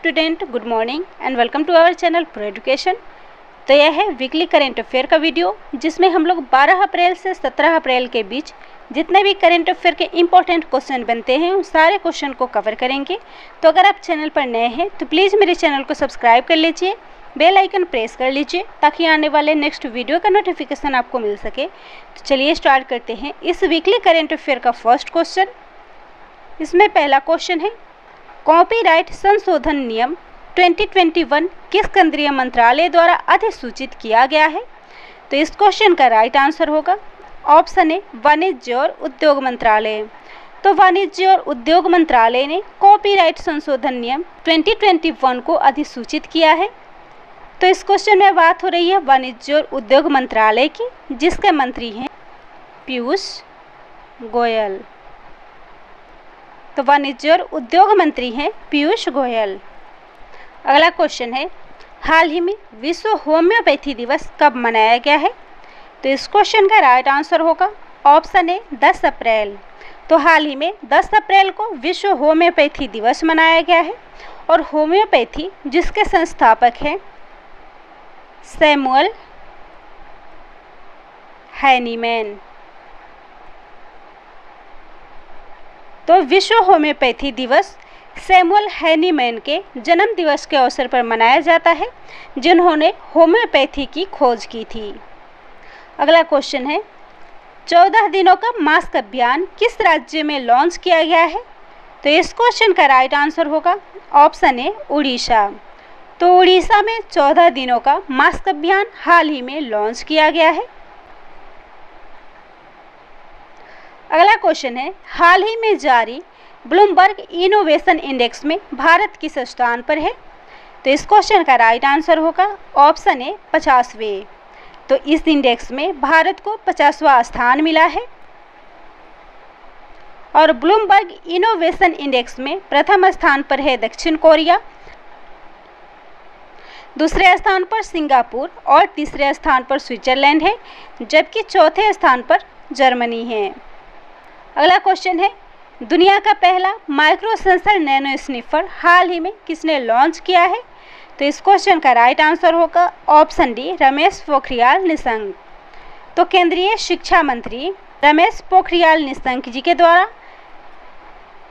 Student, good morning and welcome to our channel pro education. तो यह है weekly current affair का वीडियो, जिसमें हम लोग 12 अप्रैल से 17 अप्रैल के बीच जितने भी करेंट अफेयर के इंपॉर्टेंट क्वेश्चन बनते हैं उन सारे क्वेश्चन को कवर करेंगे। तो अगर आप चैनल पर नए हैं तो प्लीज़ मेरे चैनल को सब्सक्राइब कर लीजिए, बेल आइकन प्रेस कर लीजिए ताकि आने वाले नेक्स्ट वीडियो का नोटिफिकेशन आपको मिल सके। तो चलिए स्टार्ट करते हैं इस वीकली करेंट अफेयर का फर्स्ट क्वेश्चन। इसमें पहला क्वेश्चन है, कॉपीराइट संशोधन नियम 2021 किस केंद्रीय मंत्रालय द्वारा अधिसूचित किया गया है? तो इस क्वेश्चन का राइट आंसर होगा ऑप्शन ए, वाणिज्य और उद्योग मंत्रालय। तो वाणिज्य और उद्योग मंत्रालय ने कॉपीराइट संशोधन नियम 2021 को अधिसूचित किया है। तो इस क्वेश्चन में बात हो रही है वाणिज्य और उद्योग मंत्रालय की, जिसके मंत्री हैं पीयूष गोयल। तो वाणिज्य और उद्योग मंत्री हैं पीयूष गोयल। अगला क्वेश्चन है, हाल ही में विश्व होम्योपैथी दिवस कब मनाया गया है? तो इस क्वेश्चन का राइट आंसर होगा ऑप्शन ए, 10 अप्रैल। तो हाल ही में 10 अप्रैल को विश्व होम्योपैथी दिवस मनाया गया है। और होम्योपैथी जिसके संस्थापक हैं सैमुअल हैनीमैन। तो विश्व होम्योपैथी दिवस सैमुअल हैनीमैन के जन्म दिवस के अवसर पर मनाया जाता है, जिन्होंने होम्योपैथी की खोज की थी। अगला क्वेश्चन है, 14 दिनों का मास्क अभियान किस राज्य में लॉन्च किया गया है? तो इस क्वेश्चन का राइट आंसर होगा ऑप्शन ए, उड़ीसा। तो उड़ीसा में 14 दिनों का मास्क अभियान हाल ही में लॉन्च किया गया है। अगला क्वेश्चन है, हाल ही में जारी ब्लूमबर्ग इनोवेशन इंडेक्स में भारत किस स्थान पर है? तो इस क्वेश्चन का राइट आंसर होगा ऑप्शन ए, 50वें। तो इस इंडेक्स में भारत को 50वां स्थान मिला है। और ब्लूमबर्ग इनोवेशन इंडेक्स में प्रथम स्थान पर है दक्षिण कोरिया, दूसरे स्थान पर सिंगापुर और तीसरे स्थान पर स्विट्जरलैंड है, जबकि चौथे स्थान पर जर्मनी है। अगला क्वेश्चन है, दुनिया का पहला माइक्रो सेंसर नैनो स्निफर हाल ही में किसने लॉन्च किया है? तो इस क्वेश्चन का राइट आंसर होगा ऑप्शन डी, रमेश पोखरियाल निशंक। तो केंद्रीय शिक्षा मंत्री रमेश पोखरियाल निशंक जी के द्वारा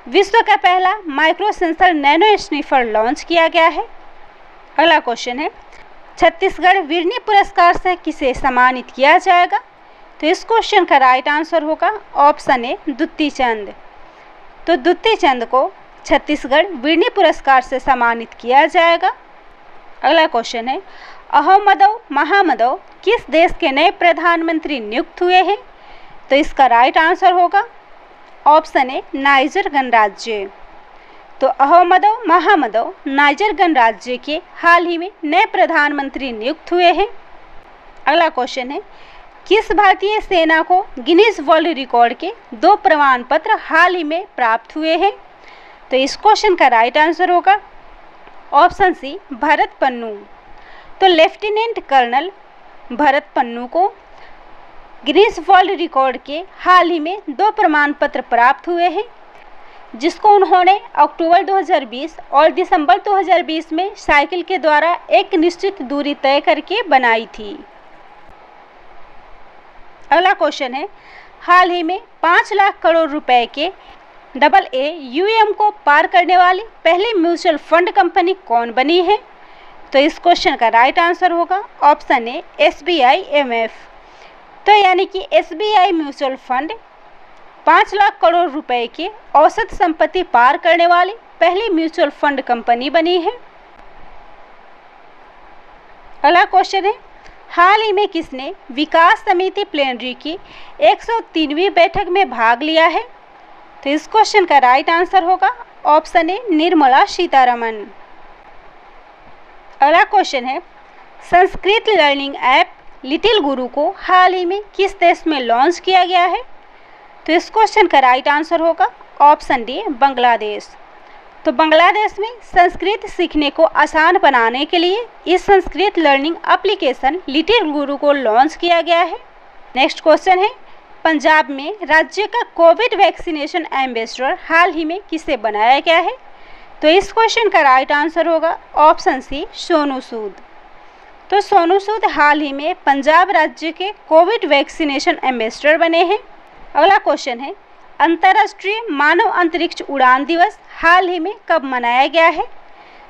विश्व का पहला micro sensor nano sniffer launch किया गया है। अगला क्वेश्चन है, छत्तीसगढ़ विरनी पुरस्कार से किसे सम्मानित किया जाएगा? तो इस क्वेश्चन का राइट आंसर होगा ऑप्शन ए, दुत्ती चंद। तो दुत्ती चंद को छत्तीसगढ़ विरनी पुरस्कार से सम्मानित किया जाएगा। अगला क्वेश्चन है, अहमदव महामदव किस देश के नए प्रधानमंत्री नियुक्त हुए हैं? तो इसका राइट आंसर होगा ऑप्शन ए, नाइजर गणराज्य। तो अहमदव महामदव नाइजर गणराज्य के हाल ही में नए प्रधानमंत्री नियुक्त हुए हैं। अगला क्वेश्चन है, किस भारतीय सेना को गिनीज वर्ल्ड रिकॉर्ड के 2 प्रमाण पत्र हाल ही में प्राप्त हुए हैं? तो इस क्वेश्चन का राइट आंसर होगा ऑप्शन सी, भरत पन्नू। तो लेफ्टिनेंट कर्नल भरत पन्नू को गिनीज वर्ल्ड रिकॉर्ड के हाल ही में 2 प्रमाण पत्र प्राप्त हुए हैं, जिसको उन्होंने अक्टूबर 2020 और दिसंबर 2020 में साइकिल के द्वारा एक निश्चित दूरी तय करके बनाई थी। अगला क्वेश्चन है, हाल ही में 5 लाख करोड़ रुपए के AAUM को पार करने वाली पहली म्यूचुअल फंड कंपनी कौन बनी है? तो इस क्वेश्चन का राइट आंसर होगा ऑप्शन ए, SBI MF। तो यानी कि SBI mutual fund 5 lakh crore रुपए की औसत संपत्ति पार करने वाली पहली म्यूचुअल फंड कंपनी बनी है। अगला क्वेश्चन है, हाल ही में किसने विकास समिति प्लेनरी की 103वीं बैठक में भाग लिया है? तो इस क्वेश्चन का राइट आंसर होगा ऑप्शन ए, निर्मला सीतारमण। अगला क्वेश्चन है, संस्कृत लर्निंग ऐप लिटिल गुरु को हाल ही में किस देश में लॉन्च किया गया है? तो इस क्वेश्चन का राइट आंसर होगा ऑप्शन डी, बांग्लादेश। तो बांग्लादेश में संस्कृत सीखने को आसान बनाने के लिए इस संस्कृत लर्निंग एप्लीकेशन लिटिल गुरु को लॉन्च किया गया है। नेक्स्ट क्वेश्चन है, पंजाब में राज्य का कोविड वैक्सीनेशन एम्बेसडर हाल ही में किसे बनाया गया है? तो इस क्वेश्चन का राइट आंसर होगा ऑप्शन सी सोनू सूद। तो सोनू सूद हाल ही में पंजाब राज्य के कोविड वैक्सीनेशन एम्बेसडर बने हैं। अगला क्वेश्चन है, अंतर्राष्ट्रीय मानव अंतरिक्ष उड़ान दिवस हाल ही में कब मनाया गया है?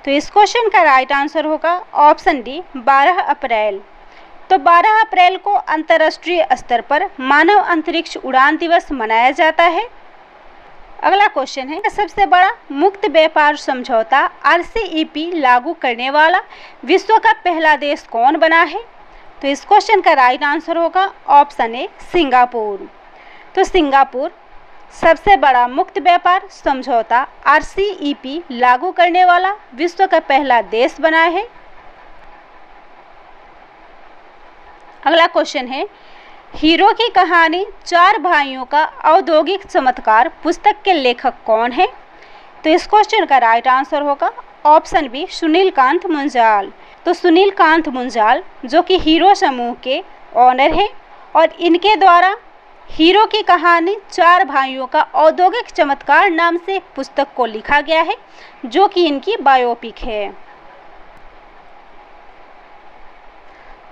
तो इस क्वेश्चन का राइट आंसर होगा ऑप्शन डी 12 अप्रैल। तो 12 अप्रैल को अंतर्राष्ट्रीय स्तर पर मानव अंतरिक्ष उड़ान दिवस मनाया जाता है। अगला क्वेश्चन है, सबसे बड़ा मुक्त व्यापार समझौता RCEP लागू करने वाला विश्व का पहला देश कौन बना है? तो इस क्वेश्चन का राइट आंसर होगा ऑप्शन ए सिंगापुर। तो सिंगापुर सबसे बड़ा मुक्त व्यापार समझौता RCEP लागू करने वाला विश्व का पहला देश बना है। अगला क्वेश्चन है, हीरो की कहानी 4 भाइयों का औद्योगिक चमत्कार पुस्तक के लेखक कौन है? तो इस क्वेश्चन का राइट आंसर होगा ऑप्शन बी सुनील कांत मुंजाल। तो सुनील कांत मुंजाल जो कि हीरो समूह के ऑनर हैं और इनके द्वारा हीरो की कहानी 4 भाइयों का औद्योगिक चमत्कार नाम से पुस्तक को लिखा गया है, जो कि इनकी बायोपिक है।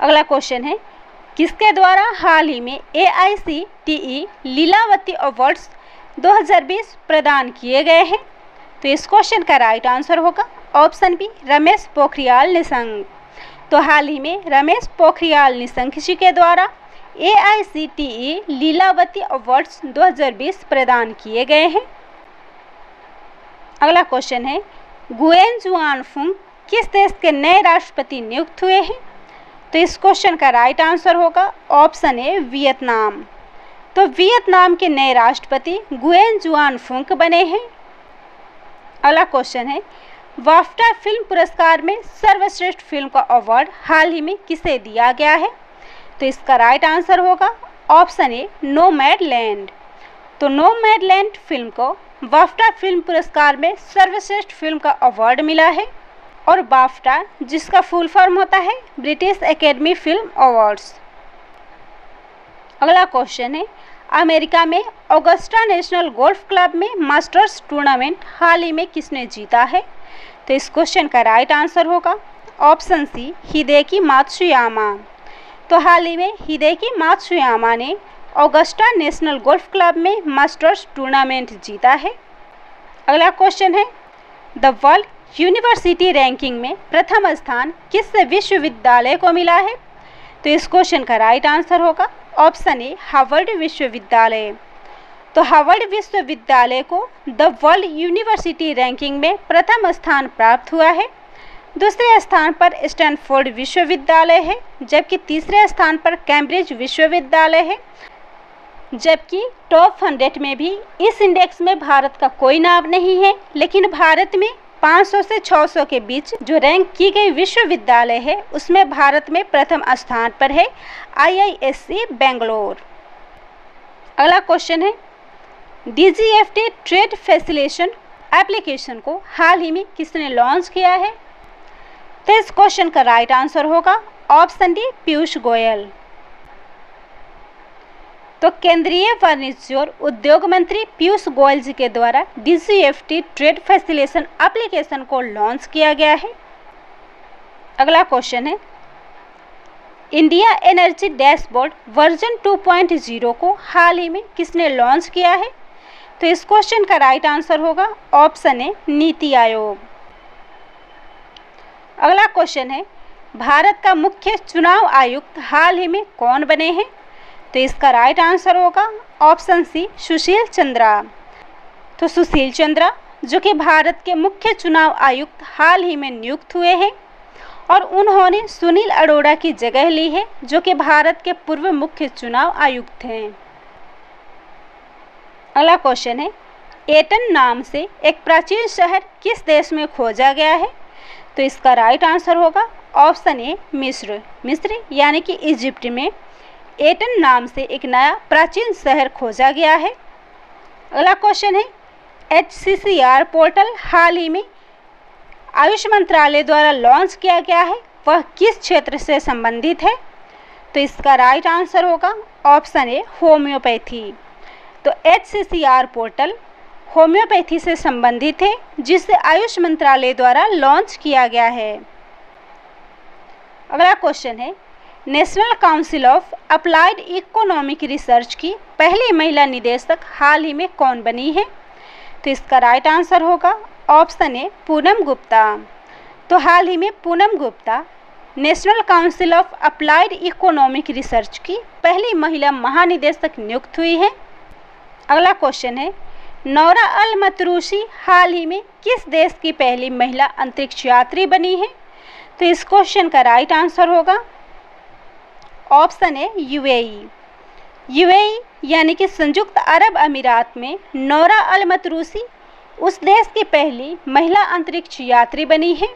अगला क्वेश्चन है, किसके द्वारा हाल ही में AICTE लीलावती अवार्ड्स 2020 प्रदान किए गए हैं? तो इस क्वेश्चन का राइट आंसर होगा ऑप्शन बी रमेश पोखरियाल निशंक। तो हाल ही में रमेश पोखरियाल निशंक जी के द्वारा AICTE लीलावती अवार्ड्स 2020 प्रदान किए गए हैं। अगला क्वेश्चन है, गुएन जुआन फुंग किस देश के नए राष्ट्रपति नियुक्त हुए हैं? तो इस क्वेश्चन का राइट आंसर होगा ऑप्शन ए वियतनाम। तो वियतनाम के नए राष्ट्रपति गुएन जुआन फुंक बने हैं। अगला क्वेश्चन है, बाफ्टा फिल्म पुरस्कार में सर्वश्रेष्ठ फिल्म का अवार्ड हाल ही में किसे दिया गया है? तो इसका राइट आंसर होगा ऑप्शन ए नोमैडलैंड। तो नोमैडलैंड फिल्म को बाफ्टा फिल्म पुरस्कार में सर्वश्रेष्ठ फिल्म का अवार्ड मिला है। और बाफ्टा जिसका फुल फॉर्म होता है ब्रिटिश एकेडमी फिल्म अवार्ड्स। अगला क्वेश्चन है, अमेरिका में ऑगस्टा नेशनल गोल्फ क्लब में मास्टर्स टूर्नामेंट हाल ही में किसने जीता है? तो इस क्वेश्चन का राइट आंसर होगा ऑप्शन सी हिदेकी मात्सुयामा। तो हाल ही में हिदेकी मात्सुयामा ने ऑगस्टा नेशनल गोल्फ क्लब में मास्टर्स टूर्नामेंट जीता है। अगला क्वेश्चन है, द वर्ल्ड यूनिवर्सिटी रैंकिंग में प्रथम स्थान किस विश्वविद्यालय को मिला है? तो इस क्वेश्चन का राइट आंसर होगा ऑप्शन ए हार्वर्ड विश्वविद्यालय। तो हार्वर्ड विश्वविद्यालय को द वर्ल्ड यूनिवर्सिटी रैंकिंग में प्रथम स्थान प्राप्त हुआ है। दूसरे स्थान पर स्टैनफोर्ड विश्वविद्यालय है, जबकि तीसरे स्थान पर कैम्ब्रिज विश्वविद्यालय है। जबकि टॉप 100 में भी इस इंडेक्स में भारत का कोई नाम नहीं है, लेकिन भारत में 500 से 600 के बीच जो रैंक की गई विश्वविद्यालय है उसमें भारत में प्रथम स्थान पर है IISc बेंगलोर। अगला क्वेश्चन है, DGFT ट्रेड फैसिलिटेशन एप्लीकेशन को हाल ही में किसने लॉन्च किया है? तो इस क्वेश्चन का राइट आंसर होगा ऑप्शन डी पीयूष गोयल। तो केंद्रीय वाणिज्य और उद्योग मंत्री पीयूष गोयल जी के द्वारा DGFT ट्रेड फैसिलिटेशन एप्लीकेशन को लॉन्च किया गया है। अगला क्वेश्चन है, इंडिया एनर्जी डैशबोर्ड वर्जन 2.0 को हाल ही में किसने लॉन्च किया है? तो इस क्वेश्चन का राइट आंसर होगा ऑप्शन ए नीति आयोग। अगला क्वेश्चन है, भारत का मुख्य चुनाव आयुक्त हाल ही में कौन बने हैं? तो इसका राइट आंसर होगा ऑप्शन सी सुशील चंद्रा। तो सुशील चंद्रा जो कि भारत के मुख्य चुनाव आयुक्त हाल ही में नियुक्त हुए हैं और उन्होंने सुनील अरोड़ा की जगह ली है, जो कि भारत के पूर्व मुख्य चुनाव आयुक्त हैं। अगला क्वेश्चन है, एटन नाम से एक प्राचीन शहर किस देश में खोजा गया है? तो इसका राइट आंसर होगा ऑप्शन ए मिस्र यानी कि इजिप्ट में एटन नाम से एक नया प्राचीन शहर खोजा गया है। अगला क्वेश्चन है, HCCR पोर्टल हाल ही में आयुष मंत्रालय द्वारा लॉन्च किया गया है, वह किस क्षेत्र से संबंधित है? तो इसका राइट आंसर होगा ऑप्शन ए होम्योपैथी। तो HCCR पोर्टल होम्योपैथी से संबंधित है, जिसे आयुष मंत्रालय द्वारा लॉन्च किया गया है। अगला क्वेश्चन है, national council of applied economic research की पहली महिला निदेशक हाल ही में कौन बनी है? तो इसका राइट आंसर होगा ऑप्शन ए पूनम गुप्ता। तो हाल ही में Poonam Gupta national council of applied economic research की पहली महिला महानिदेशक नियुक्त हुई है। अगला क्वेश्चन है, नौरा अल मतरूसी हाल ही में किस देश की पहली महिला अंतरिक्ष यात्री बनी है? तो इस क्वेश्चन का राइट आंसर होगा ऑप्शन ए यूएई। यूएई यानी कि संयुक्त अरब अमीरात में नौरा अल मतरूसी उस देश की पहली महिला अंतरिक्ष यात्री बनी है।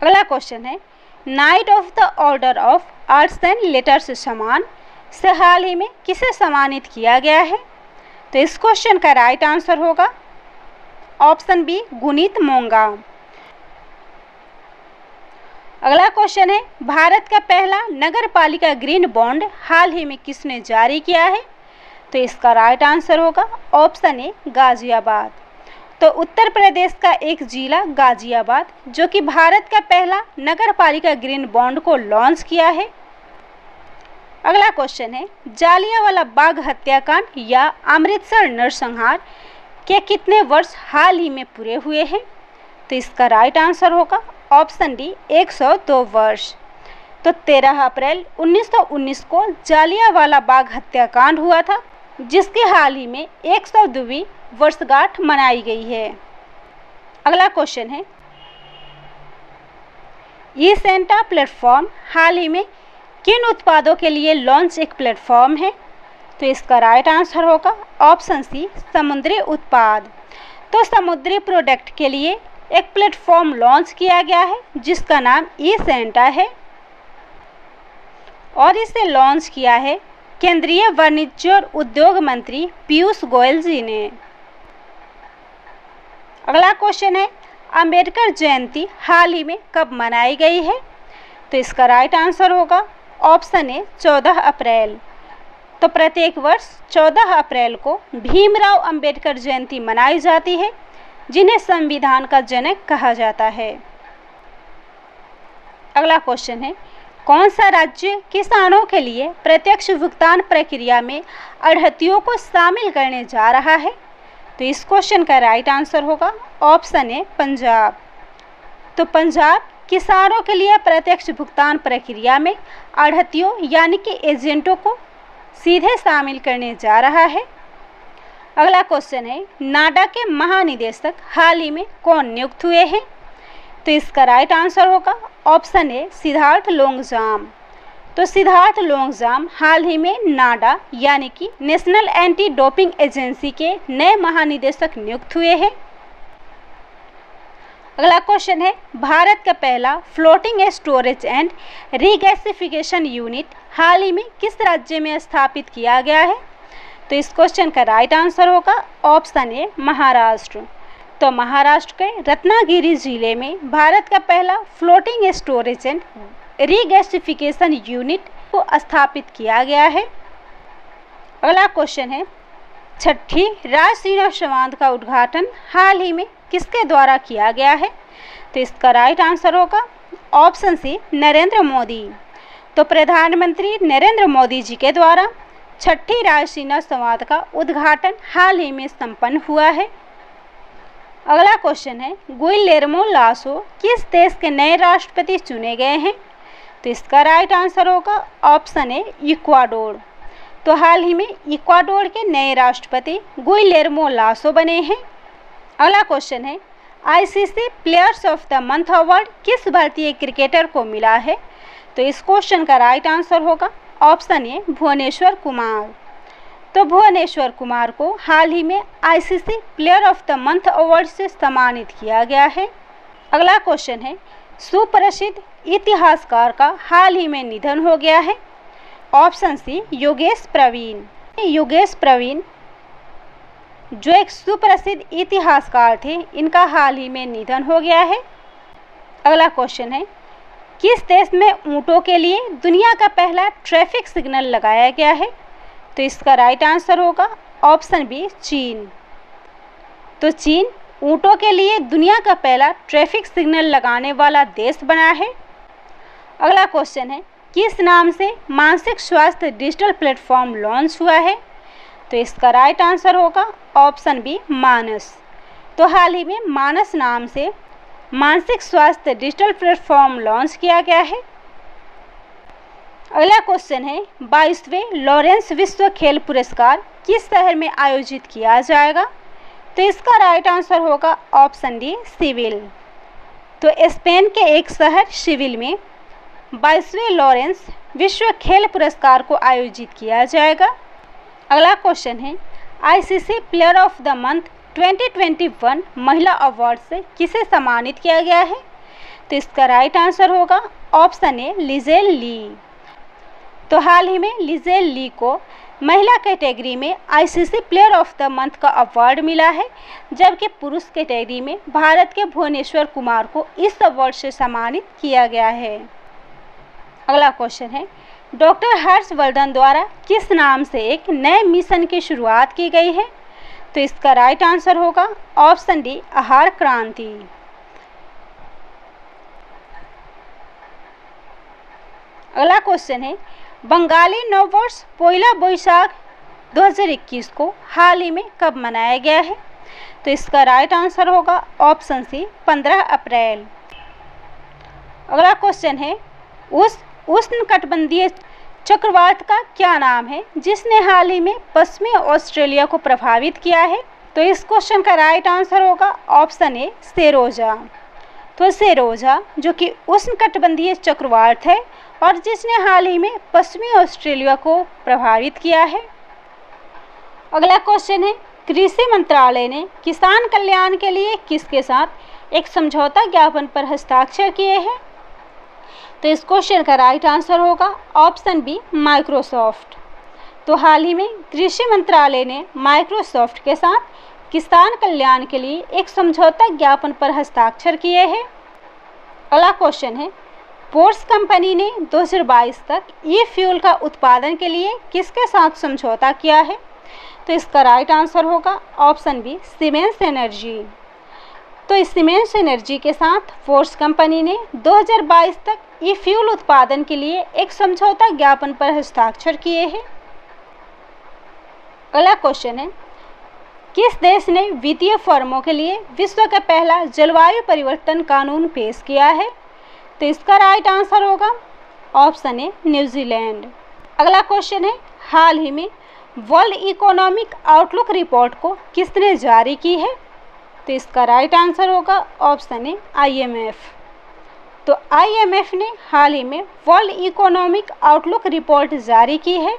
अगला क्वेश्चन है, night of the order of arts and letters सम्मान से हाल ही में किसे सम्मानित किया गया है? तो इस क्वेश्चन का राइट आंसर होगा ऑप्शन बी गुनीत मोंगा। अगला क्वेश्चन है, भारत का पहला नगर पालिका ग्रीन बॉन्ड हाल ही में किसने जारी किया है? तो इसका राइट आंसर होगा ऑप्शन ए गाजियाबाद। तो उत्तर प्रदेश का एक जिला गाजियाबाद जो कि भारत का पहला नगर पालिका ग्रीन बॉन्ड को लॉन्च किया है। अगला क्वेश्चन है, जालियांवाला बाग हत्याकांड या अमृतसर नरसंहार के कितने वर्ष हाल ही में पूरे हुए हैं? तो इसका राइट आंसर होगा ऑप्शन डी 102 वर्ष। तो 13 अप्रैल 1919 को जालियांवाला बाग हत्याकांड हुआ था, जिसके हाल ही में 102वीं वर्षगांठ मनाई गई है। अगला क्वेश्चन है, ई सेंटा प्लेटफॉर्म हाल ही में किन उत्पादों के लिए लॉन्च एक प्लेटफॉर्म है? तो इसका राइट आंसर होगा ऑप्शन सी समुद्री उत्पाद। तो समुद्री प्रोडक्ट के लिए एक प्लेटफॉर्म लॉन्च किया गया है जिसका नाम ई सेंटा है और इसे लॉन्च किया है केंद्रीय वाणिज्य और उद्योग मंत्री पीयूष गोयल जी ने। अगला क्वेश्चन है, अंबेडकर जयंती हाल ही में कब मनाई गई है? तो इसका राइट आंसर होगा ऑप्शन ए 14 अप्रैल। तो प्रत्येक वर्ष 14 अप्रैल को भीमराव अंबेडकर जयंती मनाई जाती है, जिन्हें संविधान का जनक कहा जाता है। अगला क्वेश्चन है, कौन सा राज्य किसानों के लिए प्रत्यक्ष भुगतान प्रक्रिया में अड़हतियों को शामिल करने जा रहा है? तो इस क्वेश्चन का राइट आंसर होगा ऑप्शन ए पंजाब। तो पंजाब किसानों के लिए प्रत्यक्ष भुगतान प्रक्रिया में आढ़तियों यानी कि एजेंटों को सीधे शामिल करने जा रहा है। अगला क्वेश्चन है, नाडा के महानिदेशक हाल ही में कौन नियुक्त हुए हैं? तो इसका राइट आंसर होगा ऑप्शन ए सिद्धार्थ लोंगजाम। तो सिद्धार्थ लोंगजाम हाल ही में नाडा यानी कि नेशनल एंटी डोपिंग एजेंसी के नए महानिदेशक नियुक्त हुए हैं। अगला क्वेश्चन है, भारत का पहला floating storage and regasification unit हाल ही में किस राज्य में स्थापित किया गया है? तो इस क्वेश्चन का राइट आंसर होगा ऑप्शन ए महाराष्ट्र। तो महाराष्ट्र के रत्नागिरी जिले में भारत का पहला floating storage and regasification unit को स्थापित किया गया है। अगला क्वेश्चन है, छठी रायसीना संवाद का उद्घाटन हाल ही में किसके द्वारा किया गया है? तो इसका राइट आंसर होगा ऑप्शन सी नरेंद्र मोदी। तो प्रधानमंत्री नरेंद्र मोदी जी के द्वारा छठी रायसीना संवाद का उद्घाटन हाल ही में संपन्न हुआ है। अगला क्वेश्चन है, गुइलेर्मो लासो किस देश के नए राष्ट्रपति चुने गए हैं? तो इसका राइट आंसर होगा ऑप्शन ए इक्वाडोर। तो हाल ही में इक्वाडोर के नए राष्ट्रपति गुइलेर्मो लासो बने हैं। अगला क्वेश्चन है, ICC players of the month award किस भारतीय क्रिकेटर को मिला है? तो इस क्वेश्चन का राइट आंसर होगा ऑप्शन ए भुवनेश्वर कुमार। तो भुवनेश्वर कुमार को हाल ही में ICC player of the month award से सम्मानित किया गया है। अगला क्वेश्चन है, सुप्रसिद्ध इतिहासकार का हाल ही में निधन हो गया है। Option C Yogesh Praveen. योगेश प्रवीण जो एक सुप्रसिद्ध इतिहासकार थे, इनका हाल ही में निधन हो गया है। अगला क्वेश्चन है, किस देश में ऊँटों के लिए दुनिया का पहला ट्रैफिक सिग्नल लगाया गया है? तो इसका राइट आंसर होगा ऑप्शन बी चीन। तो चीन ऊँटों के लिए दुनिया का पहला ट्रैफिक सिग्नल लगाने वाला देश बना है। अगला क्वेश्चन है, किस नाम से मानसिक स्वास्थ्य डिजिटल प्लेटफॉर्म लॉन्च हुआ है? तो इसका राइट आंसर होगा ऑप्शन बी, मानस। तो हाल ही में मानस नाम से मानसिक स्वास्थ्य डिजिटल प्लेटफॉर्म लॉन्च किया गया है। अगला क्वेश्चन है, 22वें लॉरेंस विश्व खेल पुरस्कार किस शहर में आयोजित किया जाएगा? तो इसका राइट आंसर होगा ऑप्शन डी, सिविल। तो स्पेन के एक शहर सिविल में 22वें लॉरेंस विश्व खेल पुरस्कार को आयोजित किया जाएगा। अगला क्वेश्चन है, ICC player of the month 2021 महिला अवार्ड से किसे सम्मानित किया गया है? तो इसका राइट आंसर होगा ऑप्शन ए, लिजेल ली। तो हाल ही में लिजेल ली को महिला कैटेगरी में ICC player of the month का अवार्ड मिला है, जबकि पुरुष कैटेगरी में भारत के भुवनेश्वर कुमार को इस अवार्ड से सम्मानित किया गया है। अगला क्वेश्चन है, डॉक्टर हर्षवर्धन द्वारा किस नाम से एक नए मिशन की शुरुआत की गई है? तो इसका राइट आंसर होगा ऑप्शन डी, आहार क्रांति। अगला क्वेश्चन है, बंगाली नववर्ष पोइला बोईसाख 2021 को हाल ही में कब मनाया गया है? तो इसका राइट आंसर होगा ऑप्शन सी, 15 अप्रैल। अगला क्वेश्चन है, उष्णकटिबंधीय चक्रवात का क्या नाम है जिसने हाल ही में पश्चिमी ऑस्ट्रेलिया को प्रभावित किया है? तो इस क्वेश्चन का राइट आंसर होगा ऑप्शन ए, सेरोजा। तो सेरोजा जो कि उष्णकटिबंधीय चक्रवात है और जिसने हाल ही में पश्चिमी ऑस्ट्रेलिया को प्रभावित किया है। अगला क्वेश्चन है, कृषि मंत्रालय ने किसान कल्याण के लिए किसके साथ एक समझौता ज्ञापन पर हस्ताक्षर किए हैं? तो इस क्वेश्चन का राइट आंसर होगा ऑप्शन बी, माइक्रोसॉफ्ट। तो हाल ही में कृषि मंत्रालय ने माइक्रोसॉफ्ट के साथ किसान कल्याण के लिए एक समझौता ज्ञापन पर हस्ताक्षर किए हैं। अगला क्वेश्चन है, पोर्स कंपनी ने 2022 तक ई फ्यूल का उत्पादन के लिए किसके साथ समझौता किया है? तो इसका राइट आंसर होगा ऑप्शन बी, सीमेंस एनर्जी। तो इस सीमेंस एनर्जी के साथ फोर्स कंपनी ने 2022 तक ई फ्यूल उत्पादन के लिए एक समझौता ज्ञापन पर हस्ताक्षर किए हैं। अगला क्वेश्चन है, किस देश ने वित्तीय फर्मों के लिए विश्व का पहला जलवायु परिवर्तन कानून पेश किया है? तो इसका राइट आंसर होगा ऑप्शन ए, न्यूजीलैंड। अगला क्वेश्चन है, हाल ही में वर्ल्ड इकोनॉमिक आउटलुक रिपोर्ट को किसने जारी की है? तो इसका राइट आंसर होगा ऑप्शन ए, IMF। तो IMF ने हाल ही में वर्ल्ड इकोनॉमिक आउटलुक रिपोर्ट जारी की है।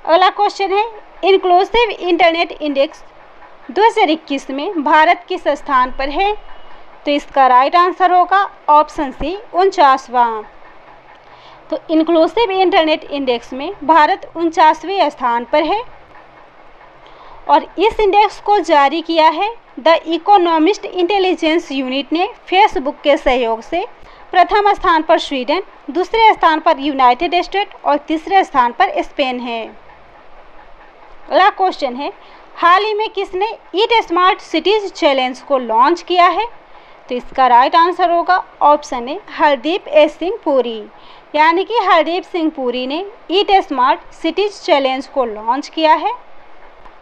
अगला क्वेश्चन है, इंक्लूसिव इंटरनेट इंडेक्स 2021 में भारत किस स्थान पर है? तो इसका राइट आंसर होगा ऑप्शन सी, 49वां। तो इंक्लूसिव इंटरनेट इंडेक्स में भारत 49वें स्थान पर है और इस इंडेक्स को जारी किया है द इकोनॉमिस्ट इंटेलिजेंस यूनिट ने फेसबुक के सहयोग से। प्रथम स्थान पर स्वीडन, दूसरे स्थान पर यूनाइटेड स्टेट और तीसरे स्थान पर स्पेन है। अगला क्वेश्चन है, हाल ही में किसने ईट स्मार्ट सिटीज चैलेंज को लॉन्च किया है? तो इसका राइट आंसर होगा ऑप्शन ए, हरदीप सिंह पुरी। यानी कि हरदीप सिंह पुरी ने ईट स्मार्ट सिटीज चैलेंज को लॉन्च किया है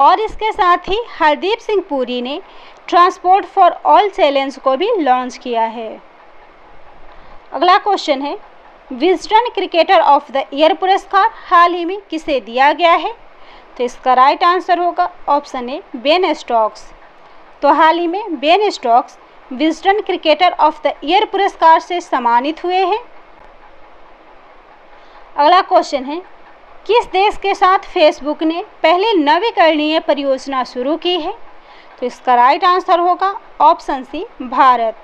और इसके साथ ही हरदीप सिंह पुरी ने ट्रांसपोर्ट फॉर ऑल चैलेंज को भी लॉन्च किया है। अगला क्वेश्चन है, Wisden cricketer of the year पुरस्कार हाल ही में किसे दिया गया है? तो इसका राइट आंसर होगा ऑप्शन ए, बेन स्टोक्स। तो हाल ही में Ben Stokes Wisden cricketer of the year पुरस्कार से सम्मानित हुए हैं। अगला क्वेश्चन है, किस देश के साथ फेसबुक ने पहले नवीकरणीय परियोजना शुरू की है? तो इसका राइट आंसर होगा ऑप्शन सी, भारत।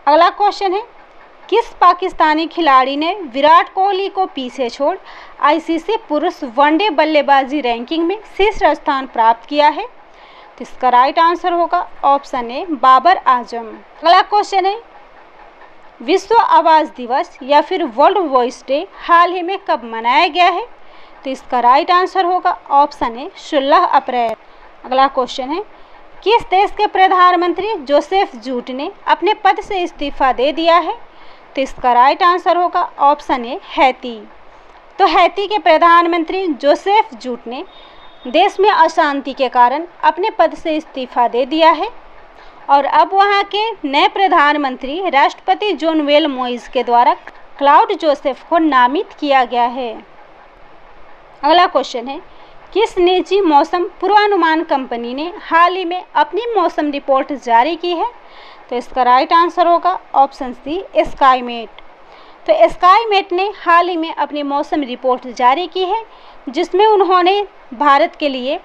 अगला क्वेश्चन है, किस पाकिस्तानी खिलाड़ी ने विराट कोहली को पीछे छोड़ आईसीसी पुरुष वनडे बल्लेबाजी रैंकिंग में शीर्ष स्थान प्राप्त किया है? तो इसका राइट आंसर होगा ऑप्शन ए, बाबर आजम। अगला क्वेश्चन है, विश्व आवाज़ दिवस या फिर वर्ल्ड वॉइस डे हाल ही में कब मनाया गया है? तो इसका राइट आंसर होगा ऑप्शन है 16 अप्रैल। अगला क्वेश्चन है, किस देश के प्रधानमंत्री जोसेफ जूट ने अपने पद से इस्तीफा दे दिया है? तो इसका राइट आंसर होगा ऑप्शन है हैती। तो हैती के प्रधानमंत्री जोसेफ जूट ने देश में अशांति के कारण अपने पद से इस्तीफा दे दिया है और अब वहां के नए प्रधानमंत्री राष्ट्रपति जॉन वेल मोइस के द्वारा क्लाउड जोसेफ को नामित किया गया है। अगला क्वेश्चन है, किस निजी मौसम पूर्वानुमान कंपनी ने हाल ही में अपनी मौसम रिपोर्ट जारी की है? तो इसका राइट आंसर होगा ऑप्शन सी स्काईमेट। तो स्काईमेट ने हाल ही में अपनी मौसम रिपोर्ट जारी की है जिसमें उन्होंने भारत के लिए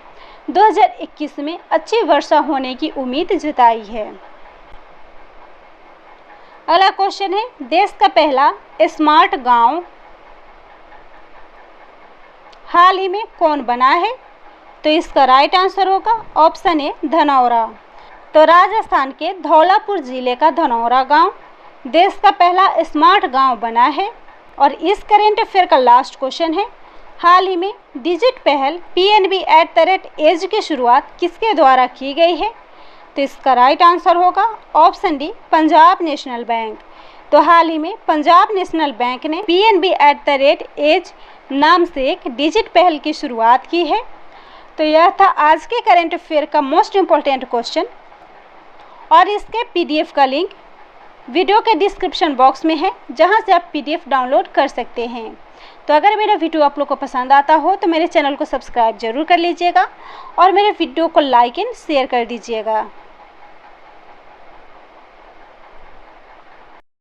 2021 में अच्छी वर्षा होने की उम्मीद जताई है। अगला क्वेश्चन है, देश का पहला स्मार्ट गांव हाल ही में कौन बना है? तो इसका राइट आंसर होगा ऑप्शन ए धनौरा। तो राजस्थान के धौलापुर जिले का धनौरा गांव देश का पहला स्मार्ट गांव बना है। और इस करेंट अफेयर का लास्ट क्वेश्चन है, हाल ही में डिजिट पहल PNB@एज की शुरुआत किसके द्वारा की गई है? तो इसका राइट आंसर होगा option D Punjab national bank. तो हाल ही में पंजाब नेशनल बैंक ने PNB@एज नाम से एक डिजिट पहल की शुरुआत की है। तो यह था आज के करंट अफेयर का मोस्ट इम्पोर्टेंट क्वेश्चन और इसके PDF का लिंक वीडियो के डिस्क्रिप्शन बॉक्स में है जहां से आप PDF डाउनलोड कर सकते हैं। तो अगर मेरा वीडियो आप लोग को पसंद आता हो तो मेरे चैनल को सब्सक्राइब जरूर कर लीजिएगा और मेरे वीडियो को लाइक एंड शेयर कर दीजिएगा।